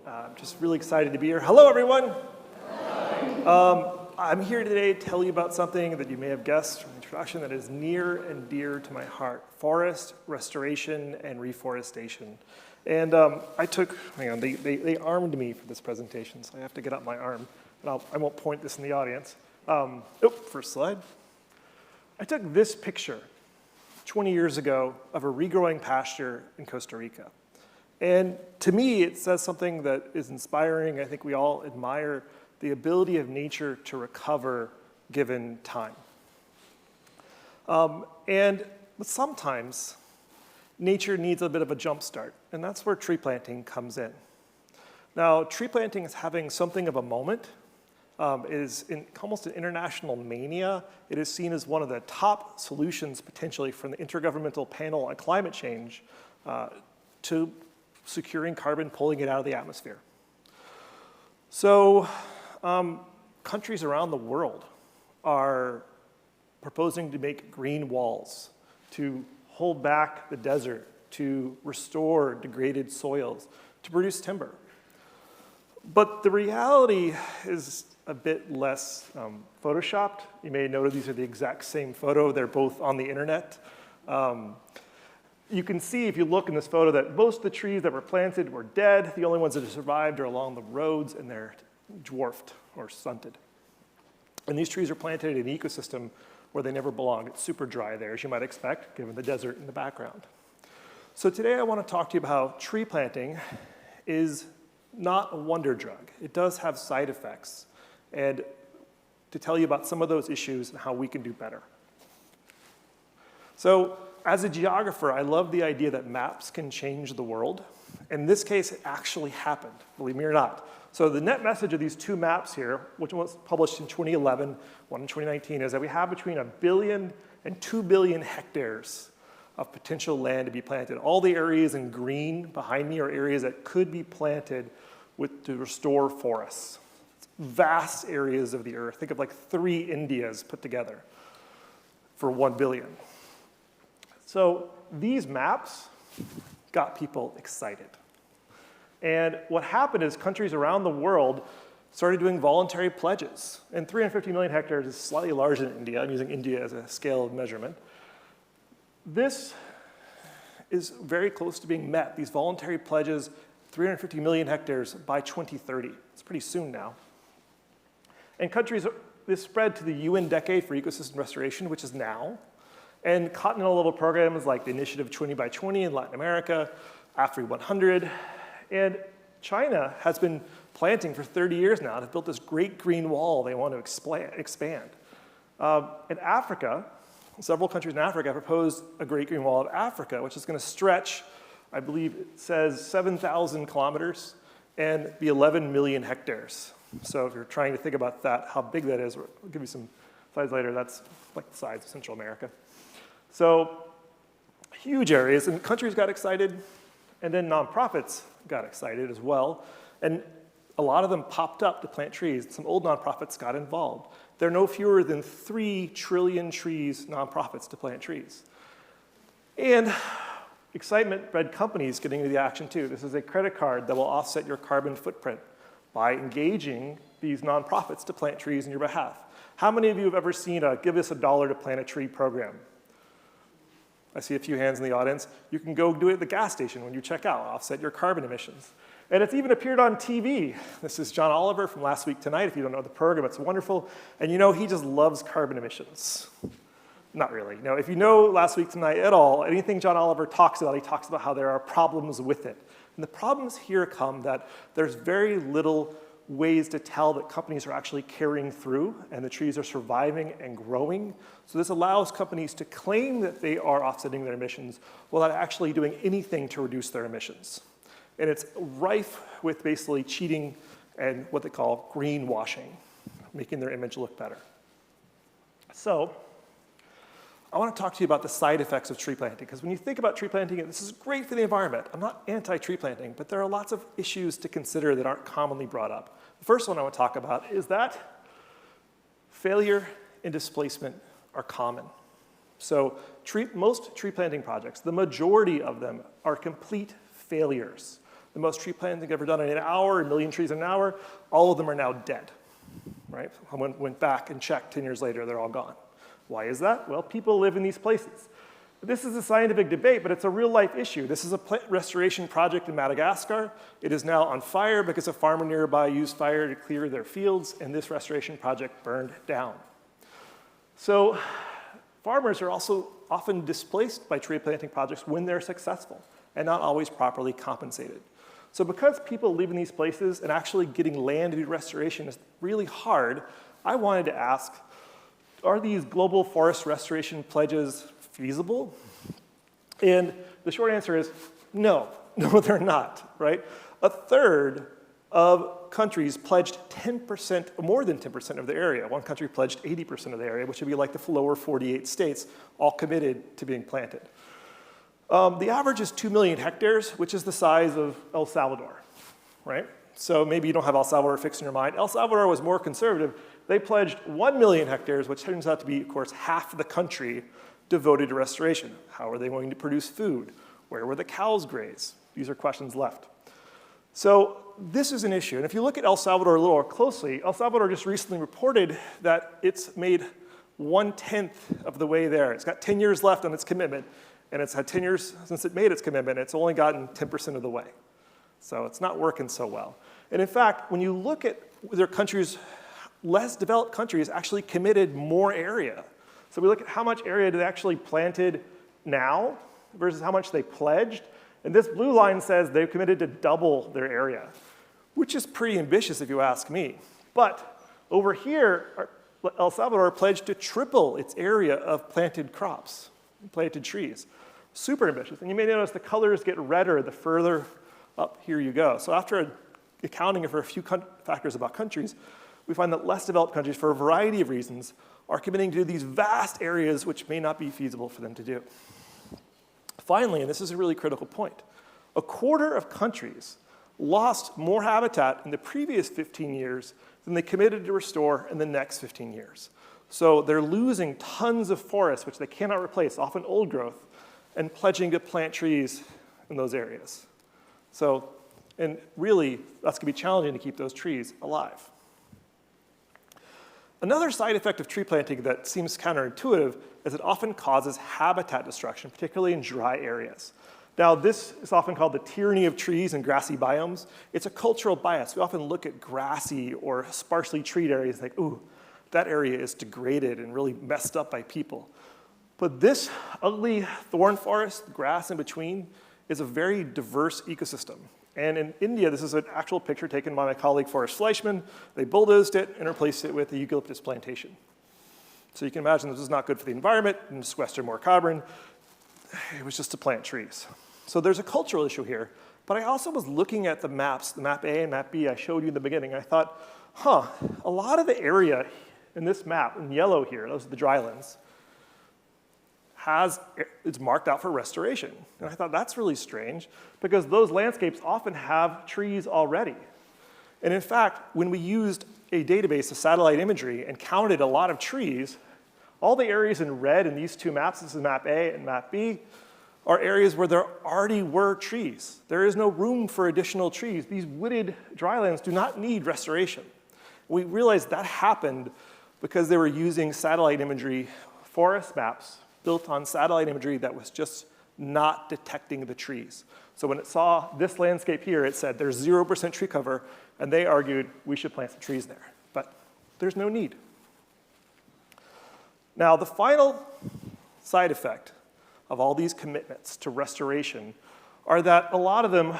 I'm just really excited to be here. Hello, everyone. I'm here today to tell you about something that you may have guessed from the introduction that is near and dear to my heart: forest restoration and reforestation. And hang on, they armed me for this presentation, so I have to get out my arm. And I won't point this in the audience. First slide. I took this picture 20 years ago of a regrowing pasture in Costa Rica. And to me, it says something that is inspiring. I think we all admire the ability of nature to recover given time. But sometimes nature needs a bit of a jump start, and that's where tree planting comes in. Now, tree planting is having something of a moment. It is almost an international mania. It is seen as one of the top solutions potentially from the Intergovernmental Panel on Climate Change to securing carbon, pulling it out of the atmosphere. So countries around the world are proposing to make green walls, to hold back the desert, to restore degraded soils, to produce timber. But the reality is a bit less photoshopped. You may notice these are the exact same photo. They're both on the internet. You can see, if you look in this photo, that most of the trees that were planted were dead. The only ones that have survived are along the roads, and they're dwarfed or stunted. And these trees are planted in an ecosystem where they never belonged. It's super dry there, as you might expect, given the desert in the background. So today I want to talk to you about how tree planting is not a wonder drug. It does have side effects, and to tell you about some of those issues and how we can do better. So as a geographer, I love the idea that maps can change the world. In this case, it actually happened, believe me or not. So the net message of these two maps here, which was published in 2011, one in 2019, is that we have between 1 billion and 2 billion hectares of potential land to be planted. All the areas in green behind me are areas that could be planted to restore forests. It's vast areas of the earth. Think of like 3 Indias put together for 1 billion. So these maps got people excited. And what happened is countries around the world started doing voluntary pledges. And 350 million hectares is slightly larger than India. I'm using India as a scale of measurement. This is very close to being met. These voluntary pledges, 350 million hectares by 2030. It's pretty soon now. And countries, this spread to the UN Decade for Ecosystem Restoration, which is now. And continental level programs like the Initiative 20 by 20 in Latin America, AFRI 100. And China has been planting for 30 years now. They've built this great green wall they want to expand. In Africa, several countries in Africa have proposed a Great Green Wall of Africa, which is going to stretch, I believe it says 7,000 kilometers and be 11 million hectares. So if you're trying to think about that, how big that is, I'll give you some slides later. That's like the size of Central America. So huge areas, and countries got excited, and then nonprofits got excited as well. And a lot of them popped up to plant trees. Some old nonprofits got involved. There are no fewer than 3 trillion trees nonprofits to plant trees. And excitement bred companies getting into the action too. This is a credit card that will offset your carbon footprint by engaging these nonprofits to plant trees on your behalf. How many of you have ever seen a give us $1 to plant a tree program? I see a few hands in the audience. You can go do it at the gas station when you check out, offset your carbon emissions. And it's even appeared on TV. This is John Oliver from Last Week Tonight. If you don't know the program, it's wonderful. And you know he just loves carbon emissions. Not really. No, if you know Last Week Tonight at all, anything John Oliver talks about, he talks about how there are problems with it. And the problems here come that there's very little ways to tell that companies are actually carrying through and the trees are surviving and growing. So this allows companies to claim that they are offsetting their emissions without actually doing anything to reduce their emissions. And it's rife with basically cheating and what they call greenwashing, making their image look better. So I want to talk to you about the side effects of tree planting, because when you think about tree planting, this is great for the environment. I'm not anti-tree planting, but there are lots of issues to consider that aren't commonly brought up. The first one I want to talk about is that failure and displacement are common. So most tree planting projects, the majority of them are complete failures. the most tree planting ever done in an hour, 1 million trees in an hour, all of them are now dead, right? I went back and checked 10 years later, they're all gone. Why is that? Well, people live in these places. This is a scientific debate, but it's a real life issue. This is a plant restoration project in Madagascar. It is now on fire because a farmer nearby used fire to clear their fields, and this restoration project burned down. So farmers are also often displaced by tree planting projects when they're successful and not always properly compensated. So because people live in these places and actually getting land to do restoration is really hard, I wanted to ask, are these global forest restoration pledges feasible? And the short answer is no. No, they're not, right? A third of countries pledged 10%, more than 10% of the area. One country pledged 80% of the area, which would be like the lower 48 states, all committed to being planted. The average is 2 million hectares, which is the size of El Salvador, right? So maybe you don't have El Salvador fixed in your mind. El Salvador was more conservative. They pledged 1 million hectares, which turns out to be, of course, half of the country devoted to restoration. How are they going to produce food? Where will the cows graze? These are questions left. So this is an issue. And if you look at El Salvador a little more closely, El Salvador just recently reported that it's made 1/10 of the way there. It's got 10 years left on its commitment, and it's had 10 years since it made its commitment. It's only gotten 10% of the way. So it's not working so well. And in fact, when you look at their countries, less developed countries actually committed more area. So we look at how much area they actually planted now versus how much they pledged. And this blue line says they've committed to double their area, which is pretty ambitious if you ask me. But over here, El Salvador pledged to triple its area of planted crops, planted trees. Super ambitious. And you may notice the colors get redder the further up here you go. So after accounting for a few factors about countries, we find that less developed countries, for a variety of reasons, are committing to these vast areas which may not be feasible for them to do. Finally, and this is a really critical point, a quarter of countries lost more habitat in the previous 15 years than they committed to restore in the next 15 years. So they're losing tons of forests, which they cannot replace, often old growth, and pledging to plant trees in those areas. So, and really, that's gonna be challenging to keep those trees alive. Another side effect of tree planting that seems counterintuitive is it often causes habitat destruction, particularly in dry areas. Now, this is often called the tyranny of trees and grassy biomes. It's a cultural bias. We often look at grassy or sparsely treed areas like, ooh, that area is degraded and really messed up by people. But this ugly thorn forest, grass in between, is a very diverse ecosystem. And in India, this is an actual picture taken by my colleague Forrest Fleischman. They bulldozed it and replaced it with a eucalyptus plantation. So you can imagine this is not good for the environment and sequester more carbon. It was just to plant trees. So there's a cultural issue here. But I also was looking at the maps, the map A and map B I showed you in the beginning. I thought, a lot of the area in this map, in yellow here, those are the drylands, it's marked out for restoration. And I thought that's really strange because those landscapes often have trees already. And in fact, when we used a database of satellite imagery and counted a lot of trees, all the areas in red in these two maps, this is map A and map B, are areas where there already were trees. There is no room for additional trees. These wooded drylands do not need restoration. We realized that happened because they were using satellite imagery, forest maps, built on satellite imagery that was just not detecting the trees. So when it saw this landscape here, it said there's 0% tree cover, and they argued we should plant some trees there. But there's no need. Now, the final side effect of all these commitments to restoration are that a lot of them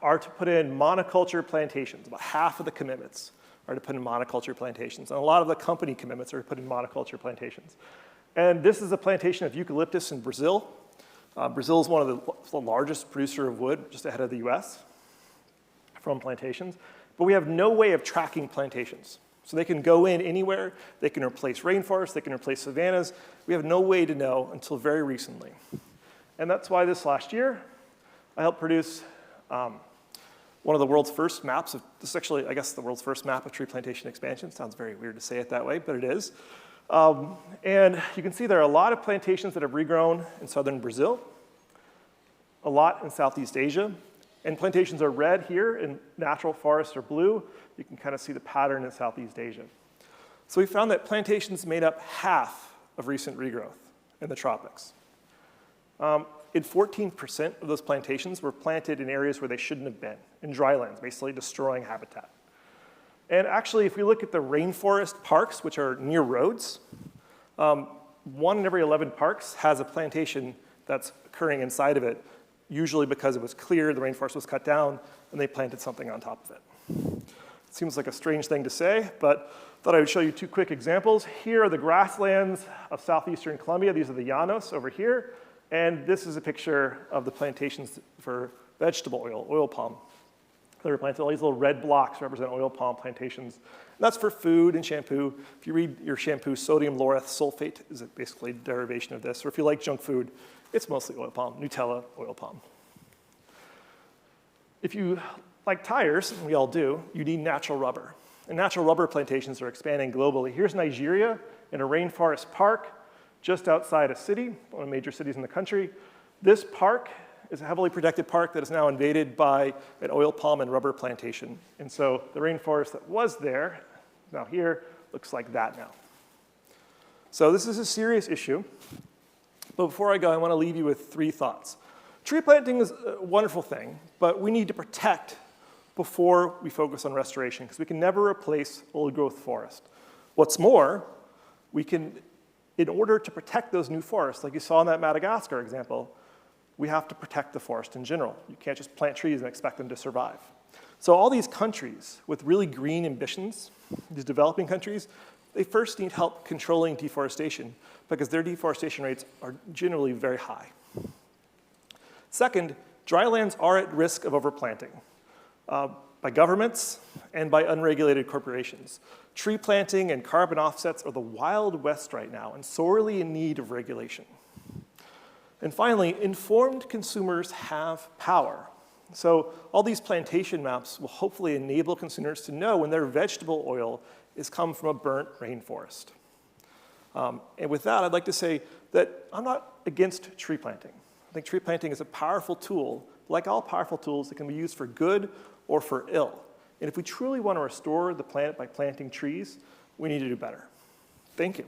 are to put in monoculture plantations. About half of the commitments are to put in monoculture plantations. And a lot of the company commitments are to put in monoculture plantations. And this is a plantation of eucalyptus in Brazil. Brazil is one of the largest producer of wood, just ahead of the US, from plantations. But we have no way of tracking plantations. So they can go in anywhere, they can replace rainforests, they can replace savannas. We have no way to know until very recently. And that's why this last year, I helped produce one of the world's first maps of, this is actually, I guess, the world's first map of tree plantation expansion. Sounds very weird to say it that way, but it is. And you can see there are a lot of plantations that have regrown in southern Brazil, a lot in Southeast Asia, And plantations are red here, and natural forests are blue. You can kind of see the pattern in Southeast Asia. So we found that plantations made up half of recent regrowth in the tropics. And 14% of those plantations were planted in areas where they shouldn't have been, in drylands, basically destroying habitat. And actually, if we look at the rainforest parks, which are near roads, 1 in every 11 parks has a plantation that's occurring inside of it, usually because it was clear, the rainforest was cut down, and they planted something on top of it. It seems like a strange thing to say, but I thought I would show you 2 quick examples. Here are the grasslands of southeastern Colombia. These are the Llanos over here. And this is a picture of the plantations for vegetable oil, oil palm. They were planted, all these little red blocks represent oil palm plantations. And that's for food and shampoo. If you read your shampoo, sodium lauryl sulfate is basically a derivation of this. Or if you like junk food, it's mostly oil palm, Nutella, oil palm. If you like tires, and we all do, you need natural rubber. And natural rubber plantations are expanding globally. Here's Nigeria in a rainforest park just outside a city, one of the major cities in the country. This park is a heavily protected park that is now invaded by an oil palm and rubber plantation. And so the rainforest that was there, now here, looks like that now. So this is a serious issue. But before I go, I want to leave you with 3 thoughts. Tree planting is a wonderful thing, but we need to protect before we focus on restoration, because we can never replace old growth forest. What's more, we can, in order to protect those new forests, like you saw in that Madagascar example, we have to protect the forest in general. You can't just plant trees and expect them to survive. So all these countries with really green ambitions, these developing countries, they first need help controlling deforestation because their deforestation rates are generally very high. Second, drylands are at risk of overplanting by governments and by unregulated corporations. Tree planting and carbon offsets are the Wild West right now and sorely in need of regulation. And finally, informed consumers have power. So all these plantation maps will hopefully enable consumers to know when their vegetable oil is come from a burnt rainforest. And with that, I'd like to say that I'm not against tree planting. I think tree planting is a powerful tool. Like all powerful tools, it can be used for good or for ill. And if we truly want to restore the planet by planting trees, we need to do better. Thank you.